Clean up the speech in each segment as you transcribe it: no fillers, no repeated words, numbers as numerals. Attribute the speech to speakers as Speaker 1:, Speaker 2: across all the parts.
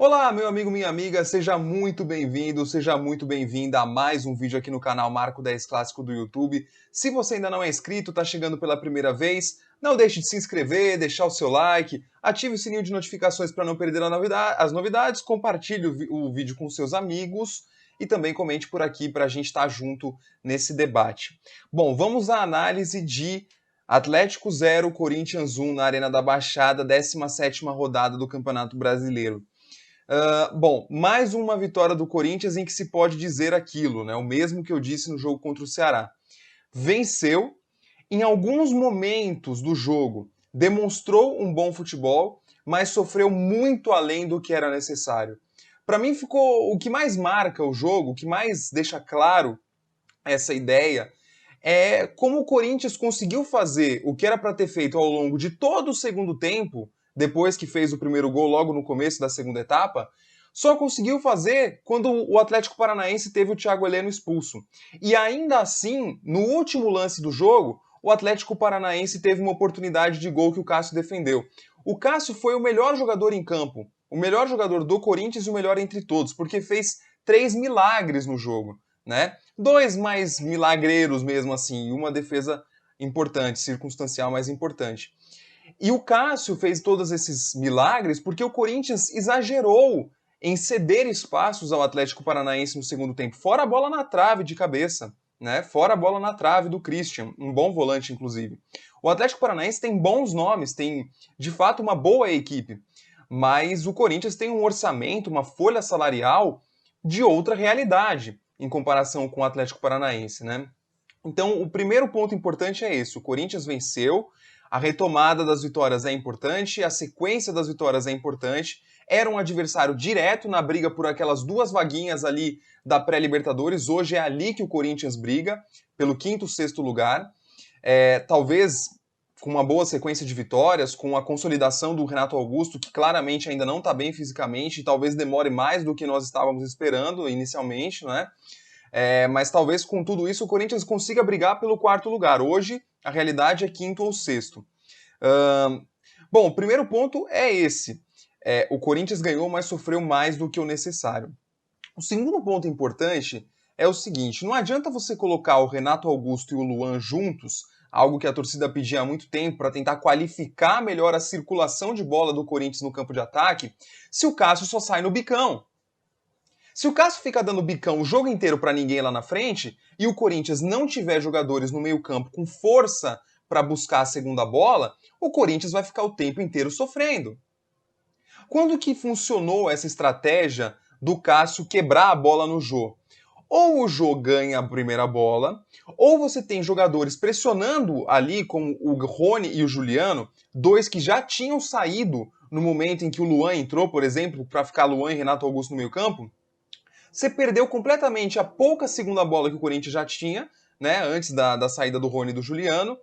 Speaker 1: Olá, meu amigo, minha amiga, seja muito bem-vindo, seja muito bem-vinda a mais um vídeo aqui no canal Marco 10 Clássico do YouTube. Se você ainda não é inscrito, está chegando pela primeira vez, não deixe de se inscrever, deixar o seu like, ative o sininho de notificações para não perder as novidades, compartilhe o vídeo com seus amigos e também comente por aqui para a gente estar junto nesse debate. Bom, vamos à análise de Atlético 0, Corinthians 1 na Arena da Baixada, 17ª rodada do Campeonato Brasileiro. Bom, mais uma vitória do Corinthians em que se pode dizer aquilo, né? O mesmo que eu disse no jogo contra o Ceará. Venceu, em alguns momentos do jogo, demonstrou um bom futebol, mas sofreu muito além do que era necessário. Para mim, ficou o que mais marca o jogo, o que mais deixa claro essa ideia, é como o Corinthians conseguiu fazer o que era para ter feito ao longo de todo o segundo tempo, depois que fez o primeiro gol logo no começo da segunda etapa, só conseguiu fazer quando o Atlético Paranaense teve o Thiago Heleno expulso. E ainda assim, no último lance do jogo, o Atlético Paranaense teve uma oportunidade de gol que o Cássio defendeu. O Cássio foi o melhor jogador em campo, o melhor jogador do Corinthians e o melhor entre todos, porque fez 3 milagres no jogo, né? Dois mais milagreiros mesmo assim, e uma defesa importante, circunstancial mais importante. E o Cássio fez todos esses milagres porque o Corinthians exagerou em ceder espaços ao Atlético Paranaense no segundo tempo, fora a bola na trave de cabeça, né? Fora a bola na trave do Christian, um bom volante inclusive. O Atlético Paranaense tem bons nomes, tem de fato uma boa equipe, mas o Corinthians tem um orçamento, uma folha salarial de outra realidade em comparação com o Atlético Paranaense, né? Então, o primeiro ponto importante é esse: o Corinthians venceu, a retomada das vitórias é importante, a sequência das vitórias é importante. Era um adversário direto na briga por aquelas duas vaguinhas ali da pré-Libertadores. Hoje é ali que o Corinthians briga, pelo quinto, sexto lugar. Talvez com uma boa sequência de vitórias, com a consolidação do Renato Augusto, que claramente ainda não está bem fisicamente, e talvez demore mais do que nós estávamos esperando inicialmente, né? Mas talvez com tudo isso o Corinthians consiga brigar pelo quarto lugar. Hoje, a realidade é quinto ou sexto. Bom, o primeiro ponto é esse. O Corinthians ganhou, mas sofreu mais do que o necessário. O segundo ponto importante é o seguinte: não adianta você colocar o Renato Augusto e o Luan juntos, algo que a torcida pedia há muito tempo para tentar qualificar melhor a circulação de bola do Corinthians no campo de ataque, se o Cássio só sai no bicão. Se o Cássio fica dando bicão o jogo inteiro para ninguém lá na frente e o Corinthians não tiver jogadores no meio-campo com força para buscar a segunda bola, o Corinthians vai ficar o tempo inteiro sofrendo. Quando que funcionou essa estratégia do Cássio quebrar a bola no Jô? Ou o Jô ganha a primeira bola, ou você tem jogadores pressionando ali, como o Rony e o Juliano, dois que já tinham saído no momento em que o Luan entrou, por exemplo, para ficar Luan e Renato Augusto no meio-campo. Você perdeu completamente a pouca segunda bola que o Corinthians já tinha, né, antes da saída do Rony e do Juliano,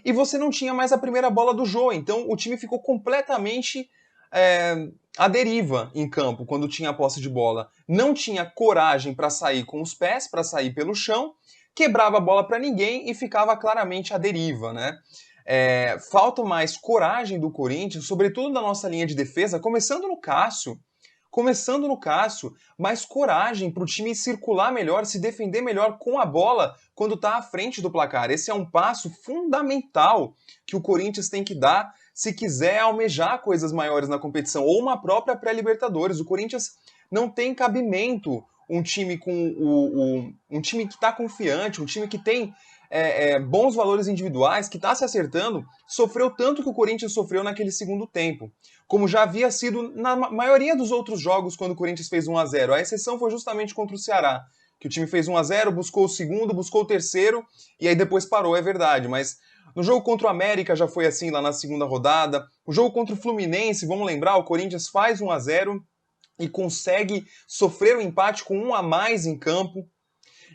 Speaker 1: e você não tinha mais a primeira bola do Jô. Então o time ficou completamente à deriva em campo quando tinha a posse de bola. Não tinha coragem para sair com os pés, para sair pelo chão, quebrava a bola para ninguém e ficava claramente à deriva, né? Falta mais coragem do Corinthians, sobretudo da nossa linha de defesa, começando no Cássio, mais coragem para o time circular melhor, se defender melhor com a bola quando está à frente do placar. Esse é um passo fundamental que o Corinthians tem que dar se quiser almejar coisas maiores na competição, ou uma própria pré-Libertadores. O Corinthians não tem cabimento um time com um time que está confiante, um time que tem bons valores individuais, que está se acertando, sofreu tanto que o Corinthians sofreu naquele segundo tempo. Como já havia sido na maioria dos outros jogos quando o Corinthians fez 1-0. A exceção foi justamente contra o Ceará, que o time fez 1-0, buscou o segundo, buscou o terceiro, e aí depois parou, é verdade. Mas no jogo contra o América já foi assim lá na segunda rodada. O jogo contra o Fluminense, vamos lembrar, o Corinthians faz 1-0 e consegue sofrer o empate com um a mais em campo.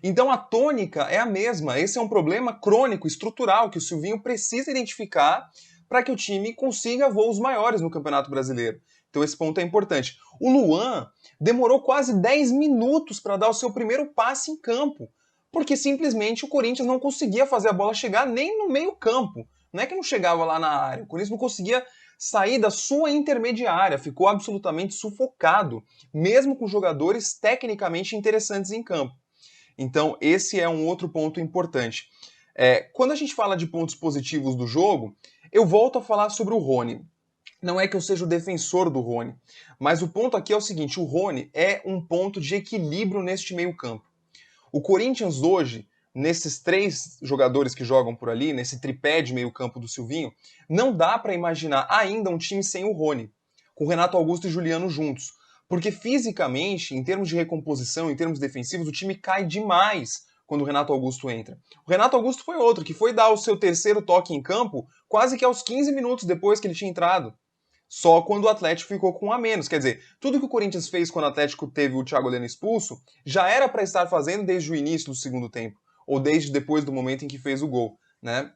Speaker 1: Então a tônica é a mesma. Esse é um problema crônico, estrutural, que o Silvinho precisa identificar para que o time consiga voos maiores no Campeonato Brasileiro. Então esse ponto é importante. O Luan demorou quase 10 minutos para dar o seu primeiro passe em campo, porque simplesmente o Corinthians não conseguia fazer a bola chegar nem no meio campo. Não é que não chegava lá na área, o Corinthians não conseguia sair da sua intermediária, ficou absolutamente sufocado, mesmo com jogadores tecnicamente interessantes em campo. Então, esse é um outro ponto importante. Quando a gente fala de pontos positivos do jogo, eu volto a falar sobre o Rony. Não é que eu seja o defensor do Rony, mas o ponto aqui é o seguinte: o Rony é um ponto de equilíbrio neste meio-campo. O Corinthians hoje, nesses 3 jogadores que jogam por ali, nesse tripé de meio-campo do Silvinho, não dá para imaginar ainda um time sem o Rony, com Renato Augusto e Juliano juntos. Porque fisicamente, em termos de recomposição, em termos defensivos, o time cai demais quando o Renato Augusto entra. O Renato Augusto foi outro, que foi dar o seu terceiro toque em campo quase que aos 15 minutos depois que ele tinha entrado. Só quando o Atlético ficou com um a menos. Quer dizer, tudo que o Corinthians fez quando o Atlético teve o Thiago Heleno expulso, já era para estar fazendo desde o início do segundo tempo, ou desde depois do momento em que fez o gol, né?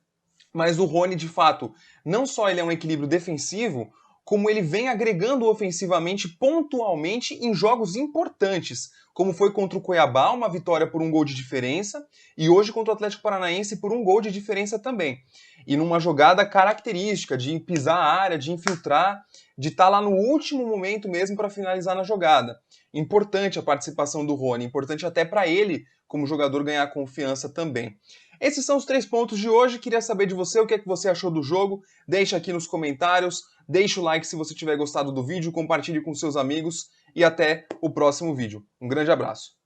Speaker 1: Mas o Rony, de fato, não só ele é um equilíbrio defensivo, como ele vem agregando ofensivamente pontualmente em jogos importantes, como foi contra o Cuiabá, uma vitória por 1 gol de diferença, e hoje contra o Atlético Paranaense por 1 gol de diferença também. E numa jogada característica de pisar a área, de infiltrar, de estar lá no último momento mesmo para finalizar na jogada. Importante a participação do Rony, importante até para ele, como jogador, ganhar confiança também. Esses são os 3 pontos de hoje. Queria saber de você o que é que você achou do jogo. Deixa aqui nos comentários, deixa o like se você tiver gostado do vídeo, compartilhe com seus amigos e até o próximo vídeo. Um grande abraço.